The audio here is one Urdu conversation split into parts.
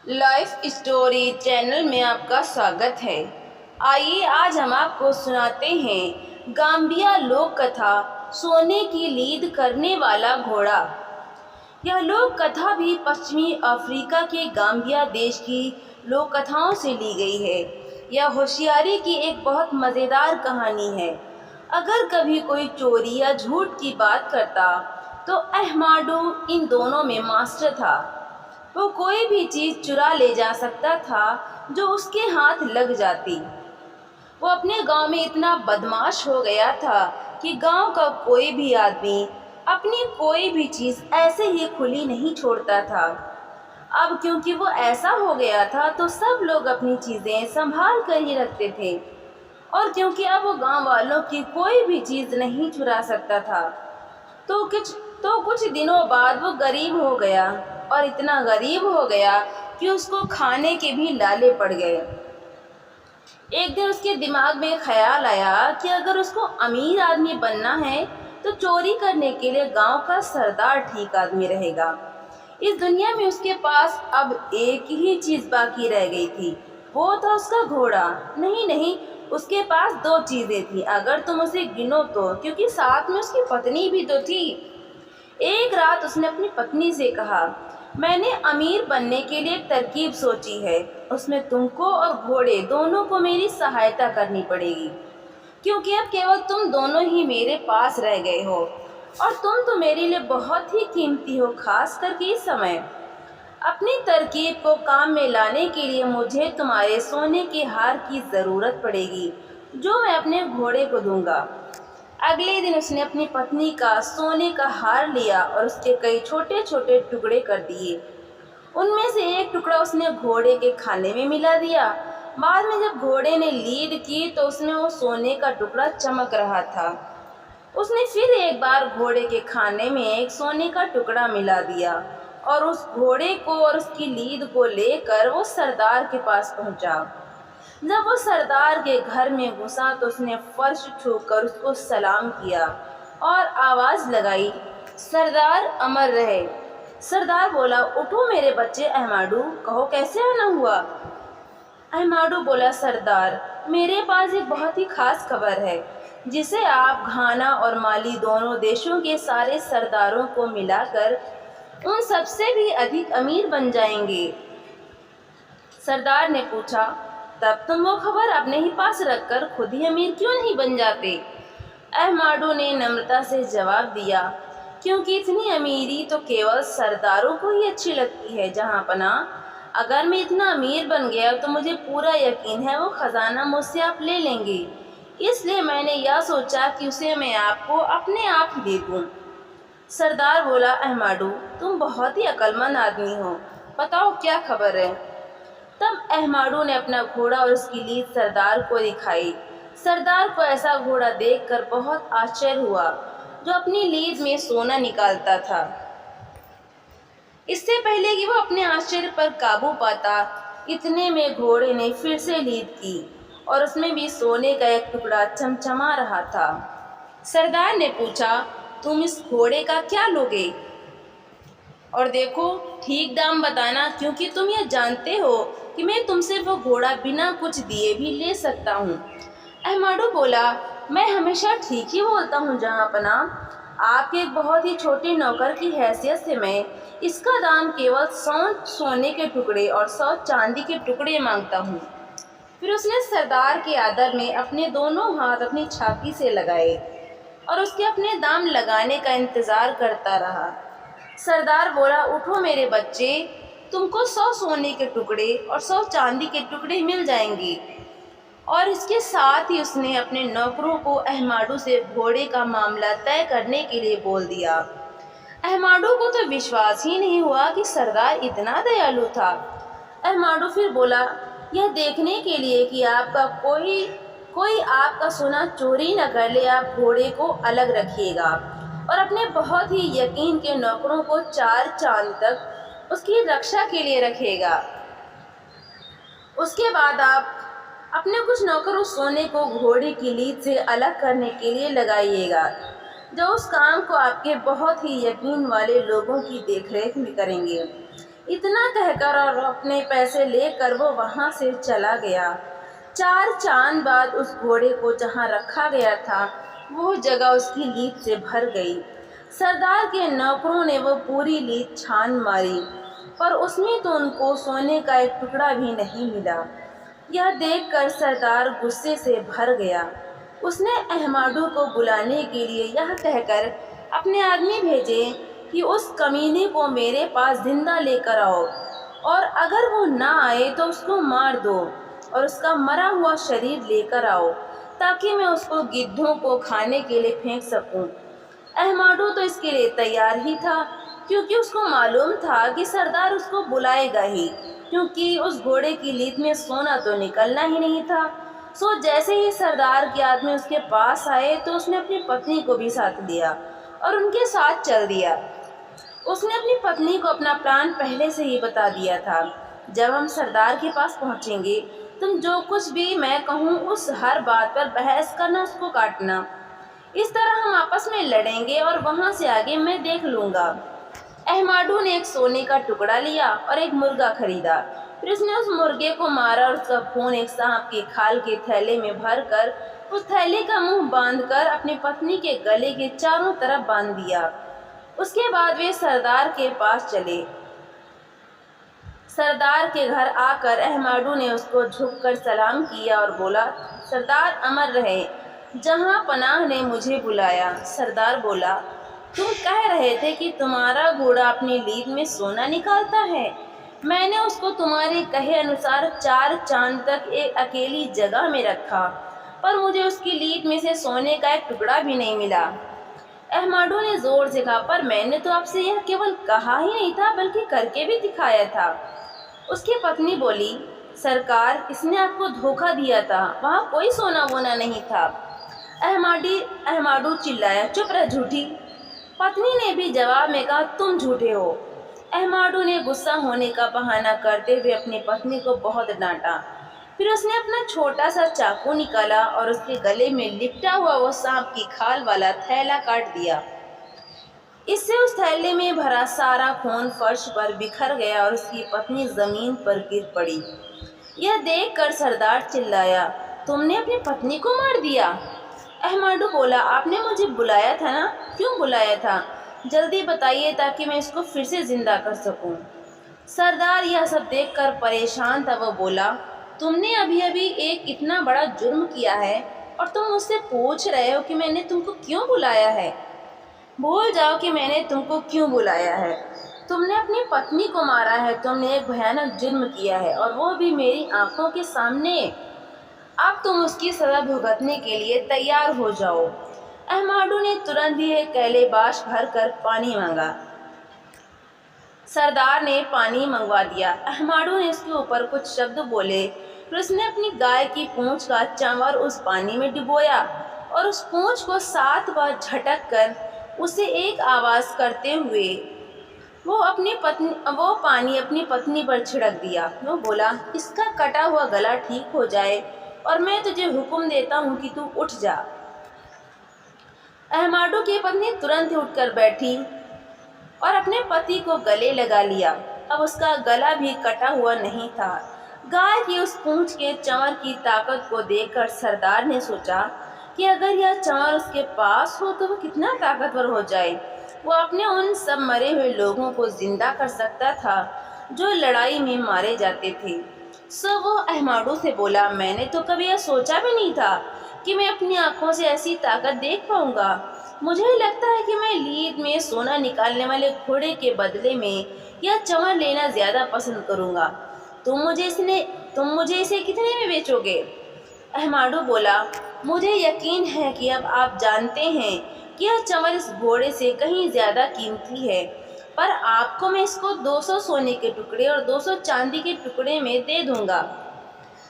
لائف اسٹوری چینل میں آپ کا سواگت ہے۔ آئیے آج ہم آپ کو سناتے ہیں گامبیا لوک کتھا سونے کی لید کرنے والا گھوڑا۔ یہ لوک کتھا بھی پشچمی افریقہ کے گامبیا دیش کی لوک کتھاؤں سے لی گئی ہے۔ یہ ہوشیاری کی ایک بہت مزیدار کہانی ہے۔ اگر کبھی کوئی چوری یا جھوٹ کی بات کرتا تو احماڈو ان دونوں میں ماسٹر تھا۔ وہ کوئی بھی چیز چرا لے جا سکتا تھا جو اس کے ہاتھ لگ جاتی۔ وہ اپنے گاؤں میں اتنا بدمعاش ہو گیا تھا کہ گاؤں کا کوئی بھی آدمی اپنی کوئی بھی چیز ایسے ہی کھلی نہیں چھوڑتا تھا۔ اب کیونکہ وہ ایسا ہو گیا تھا تو سب لوگ اپنی چیزیں سنبھال کر ہی رکھتے تھے، اور کیونکہ اب وہ گاؤں والوں کی کوئی بھی چیز نہیں چرا سکتا تھا تو کچھ دنوں بعد وہ غریب ہو گیا، اور اتنا غریب ہو گیا کہ اس کو کھانے کے بھی لالے پڑ گئے۔ ایک دن اس کے دماغ میں خیال آیا کہ اگر اس کو امیر آدمی بننا ہے تو چوری کرنے کے لیے گاؤں کا سردار ٹھیک آدمی رہے گا۔ اس دنیا میں اس کے پاس اب ایک ہی چیز باقی رہ گئی تھی، وہ تھا اس کا گھوڑا۔ نہیں، اس کے پاس دو چیزیں تھیں اگر تم اسے گنو تو، کیونکہ ساتھ میں اس کی پتنی بھی تو تھی۔ ایک رات اس نے اپنی پتنی سے کہا، میں نے امیر بننے کے لیے ایک ترکیب سوچی ہے، اس میں تم کو اور گھوڑے دونوں کو میری سہایتا کرنی پڑے گی، کیونکہ اب کیول تم دونوں ہی میرے پاس رہ گئے ہو، اور تم تو میرے لیے بہت ہی قیمتی ہو، خاص کر کے اس سمے۔ اپنی ترکیب کو کام میں لانے کے لیے مجھے تمہارے سونے کے ہار کی ضرورت پڑے گی جو میں اپنے گھوڑے کو دوں گا۔ اگلے دن اس نے اپنی پتنی کا سونے کا ہار لیا اور اس کے کئی چھوٹے چھوٹے ٹکڑے کر دیے۔ ان میں سے ایک ٹکڑا اس نے گھوڑے کے کھانے میں ملا دیا۔ بعد میں جب گھوڑے نے لید کی تو اس میں وہ سونے کا ٹکڑا چمک رہا تھا۔ اس نے پھر ایک بار گھوڑے کے کھانے میں ایک سونے کا ٹکڑا ملا دیا، اور اس گھوڑے کو اور اس کی لید کو لے کر وہ سردار کے پاس پہنچا۔ جب وہ سردار کے گھر میں گھسا تو اس نے فرش چھو کر اس کو سلام کیا اور آواز لگائی، سردار امر رہے۔ سردار بولا، اٹھو میرے بچے احماڈو، کہو کیسے آنا ہوا؟ احماڈو بولا، سردار میرے پاس ایک بہت ہی خاص خبر ہے جسے آپ گھانا اور مالی دونوں دیشوں کے سارے سرداروں کو ملا کر ان سب سے بھی ادھک امیر بن جائیں گے۔ سردار نے پوچھا، تب تم وہ خبر اپنے ہی پاس رکھ کر خود ہی امیر کیوں نہیں بن جاتے؟ احماڈو نے نمرتا سے جواب دیا، کیونکہ اتنی امیری تو کیول سرداروں کو ہی اچھی لگتی ہے جہاں پناہ۔ اگر میں اتنا امیر بن گیا تو مجھے پورا یقین ہے وہ خزانہ مجھ سے آپ لے لیں گے، اس لیے میں نے یہ سوچا کہ اسے میں آپ کو اپنے آپ ہی دے دوں۔ سردار بولا، احماڈو تم بہت ہی عقل مند آدمی ہو، بتاؤ کیا خبر ہے؟ تب احماڈو نے اپنا گھوڑا اور اس کی لید سردار کو دکھائی۔ سردار کو ایسا گھوڑا دیکھ کر بہت آشچر ہوا جو اپنی لید میں سونا نکالتا تھا۔ اس سے پہلے کہ وہ اپنے آشچر پر قابو پاتا، اتنے میں گھوڑے نے پھر سے لید کی اور اس میں بھی سونے کا ایک ٹکڑا چمچما رہا تھا۔ سردار نے پوچھا، تم اس گھوڑے کا کیا لوگے؟ اور دیکھو ٹھیک دام بتانا، کیونکہ تم یہ جانتے ہو کہ میں تم سے وہ گھوڑا بنا کچھ دیے بھی لے سکتا ہوں۔ احماڈو بولا، میں ہمیشہ ٹھیک ہی بولتا ہوں جہاں پناہ۔ آپ کے ایک بہت ہی چھوٹے نوکر کی حیثیت سے میں اس کا دام کیول 100 سونے کے ٹکڑے اور 100 چاندی کے ٹکڑے مانگتا ہوں۔ پھر اس نے سردار کے آدر میں اپنے دونوں ہاتھ اپنی چھاتی سے لگائے اور اس کے اپنے دام لگانے کا انتظار کرتا رہا۔ سردار بولا، اٹھو میرے بچے، تم کو 100 سونے کے ٹکڑے اور 100 چاندی کے ٹکڑے مل جائیں گے۔ اور اس کے ساتھ ہی اس نے اپنے نوکروں کو احماڈو سے گھوڑے کا معاملہ طے کرنے کے لیے بول دیا۔ احماڈو کو تو وشواس ہی نہیں ہوا کہ سردار اتنا دیالو تھا۔ احماڈو پھر بولا، یہ دیکھنے کے لیے کہ آپ کا کوئی آپ کا سونا چوری نہ کر لے، آپ گھوڑے کو الگ رکھیے گا اور اپنے بہت ہی یقین کے نوکروں کو 4 چاند تک اس کی رکشا کے لیے رکھے گا۔ اس کے بعد آپ اپنے کچھ نوکر اس سونے کو گھوڑے کی لید سے الگ کرنے کے لیے لگائیے گا، جو اس کام کو آپ کے بہت ہی یقین والے لوگوں کی دیکھ ریکھ میں کریں گے۔ اتنا کہہ کر اور اپنے پیسے لے کر وہ وہاں سے چلا گیا۔ 4 چاند بعد اس گھوڑے کو جہاں رکھا گیا تھا وہ جگہ اس کی لید سے بھر گئی۔ سردار کے نوکروں نے وہ پوری لید چھان ماری پر اس میں تو ان کو سونے کا ایک ٹکڑا بھی نہیں ملا۔ یہ دیکھ کر سردار غصے سے بھر گیا۔ اس نے احماڈو کو بلانے کے لیے یہ کہہ کر اپنے آدمی بھیجے کہ اس کمینے کو میرے پاس زندہ لے کر آؤ، اور اگر وہ نہ آئے تو اس کو مار دو اور اس کا مرا ہوا شریر لے کر آؤ تاکہ میں اس کو گدھوں کو کھانے کے لیے پھینک سکوں۔ احماڈو تو اس کے لیے تیار ہی تھا، کیونکہ اس کو معلوم تھا کہ سردار اس کو بلائے گا ہی، کیونکہ اس گھوڑے کی لید میں سونا تو نکلنا ہی نہیں تھا۔ سو جیسے ہی سردار کے آدمی اس کے پاس آئے تو اس نے اپنی پتنی کو بھی ساتھ لیا اور ان کے ساتھ چل دیا۔ اس نے اپنی پتنی کو اپنا پلان پہلے سے ہی بتا دیا تھا، جب ہم سردار کے پاس پہنچیں گے تم جو کچھ بھی میں کہوں اس ہر بات پر بحث کرنا، اس کو کاٹنا۔ اس طرح ہم آپس میں لڑیں گے اور وہاں سے آگے میں دیکھ لوں گا۔ احماڈو نے ایک سونے کا ٹکڑا لیا اور ایک مرغا خریدا، پھر اس نے اس مرغے کو مارا اور اس کا خون ایک سانپ کی کھال کے تھیلے میں بھر کر اس تھیلے کا منہ باندھ کر اپنی پتنی کے گلے کے چاروں طرف باندھ دیا۔ اس کے بعد وہ سردار کے پاس چلے۔ سردار کے گھر آ کر احماڈو نے اس کو جھک کر سلام کیا اور بولا، سردار امر رہے، جہاں پناہ نے مجھے بلایا۔ سردار بولا، تم کہہ رہے تھے کہ تمہارا گھوڑا اپنی لید میں سونا نکالتا ہے۔ میں نے اس کو تمہارے کہے انوسار 4 چاند تک ایک اکیلی جگہ میں رکھا، پر مجھے اس کی لید میں سے سونے کا ایک ٹکڑا بھی نہیں ملا۔ احماڈو نے زور سے کہا، پر میں نے تو آپ سے یہ کیول کہا ہی نہیں تھا بلکہ کر کے بھی دکھایا تھا۔ اس کی پتنی بولی، سرکار اس نے آپ کو دھوکہ دیا تھا، وہاں کوئی سونا وونا نہیں تھا۔ احماڈو چلایا، چپ رہ جھوٹی۔ پتنی نے بھی جواب میں کہا، تم جھوٹے ہو۔ احماڈو نے غصہ ہونے کا بہانہ کرتے ہوئے اپنی پتنی کو بہت ڈانٹا، پھر اس نے اپنا چھوٹا سا چاقو نکالا اور اس کے گلے میں لپٹا ہوا وہ سانپ کی کھال والا تھیلا کاٹ دیا۔ اس سے اس تھیلے میں بھرا سارا خون فرش پر بکھر گیا اور اس کی پتنی زمین پر گر پڑی۔ یہ دیکھ کر سردار چلایا، تم نے اپنی پتنی کو مار دیا؟ احماڈو بولا، آپ نے مجھے بلایا تھا نا؟ کیوں بلایا تھا؟ جلدی بتائیے تاکہ میں اس کو پھر سے زندہ کر سکوں۔ سردار یہ سب دیکھ کر پریشان تھا، وہ بولا، تم نے ابھی ایک اتنا بڑا جرم کیا ہے اور تم مجھ سے پوچھ رہے ہو کہ میں نے تم کو کیوں بلایا ہے؟ بھول جاؤ کہ میں نے تم کو کیوں بلایا ہے۔ تم نے اپنی پتنی کو مارا ہے، تم نے ایک بھیانک جرم کیا ہے اور وہ بھی میری آنکھوں کے سامنے۔ اب تم اس کی سزا بھگتنے کے لیے تیار ہو جاؤ۔ احماڈو نے ترنت ہی ایک کیلے باش بھر کر پانی مانگا۔ سردار نے پانی منگوا دیا۔ احماڈو نے اس کے اوپر کچھ شبد بولے، پھر اس نے اپنی گائے کی پونچھ کا چنور اس پانی میں ڈبویا اور اس پونچھ کو 7 بار جھٹک کر اسے ایک آواز کرتے ہوئے وہ پانی اپنی پتنی پر چھڑک دیا۔ وہ بولا، اس کا کٹا ہوا گلا ٹھیک ہو جائے اور میں تجھے حکم دیتا ہوں کہ تو اٹھ جا۔ احماڈو کی پتنی ترنت ہی اٹھ کر بیٹھی اور اپنے پتی کو گلے لگا لیا۔ اب اس کا گلا بھی کٹا ہوا نہیں تھا۔ گائے کی اس پونچھ کے چنور کی طاقت کو دیکھ کر سردار نے سوچا کہ اگر یہ چنور اس کے پاس ہو تو وہ کتنا طاقتور ہو جائے۔ وہ اپنے ان سب مرے ہوئے لوگوں کو زندہ کر سکتا تھا جو لڑائی میں مارے جاتے تھے۔ سو وہ احماڈو سے بولا، میں نے تو کبھی یہ سوچا بھی نہیں تھا کہ میں اپنی آنکھوں سے ایسی طاقت دیکھ پاؤں گا۔ مجھے لگتا ہے کہ میں لید میں سونا نکالنے والے گھوڑے کے بدلے میں یہ چنور لینا زیادہ پسند کروں گا۔ تم مجھے اسے کتنے میں بیچو گے؟ احماڈو بولا، مجھے یقین ہے کہ اب آپ جانتے ہیں کہ یہ چنور اس گھوڑے سے کہیں زیادہ قیمتی ہے، پر آپ کو میں اس کو 200 سونے کے ٹکڑے اور 200 چاندی کے ٹکڑے میں دے دوں گا۔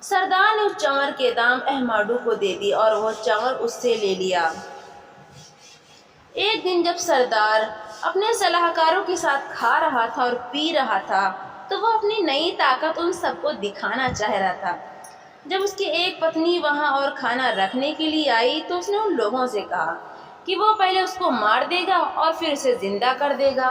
سردار نے اس چنور کے دام احماڈو کو دے دی اور وہ چنور اس سے لے لیا۔ ایک دن جب سردار اپنے صلاحکاروں کے ساتھ کھا رہا تھا اور پی رہا تھا تو وہ اپنی نئی طاقت ان سب کو دکھانا چاہ رہا تھا۔ جب اس کی ایک پتنی وہاں اور کھانا رکھنے کے لیے آئی تو اس نے ان لوگوں سے کہا کہ وہ پہلے اس کو مار دے گا اور پھر اسے زندہ کر دے گا۔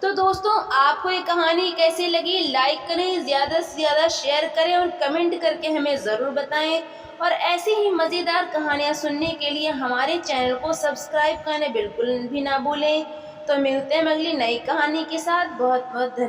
تو دوستوں آپ کو یہ کہانی کیسی لگی، لائک کریں، زیادہ سے زیادہ شیئر کریں اور کمنٹ کر کے ہمیں ضرور بتائیں، اور ایسی ہی مزیدار کہانیاں سننے کے لیے ہمارے چینل کو سبسکرائب کرنا بالکل بھی نہ بھولیں۔ تو ملتے ہیں اگلی نئی کہانی کے ساتھ۔ بہت بہت دھنیواد۔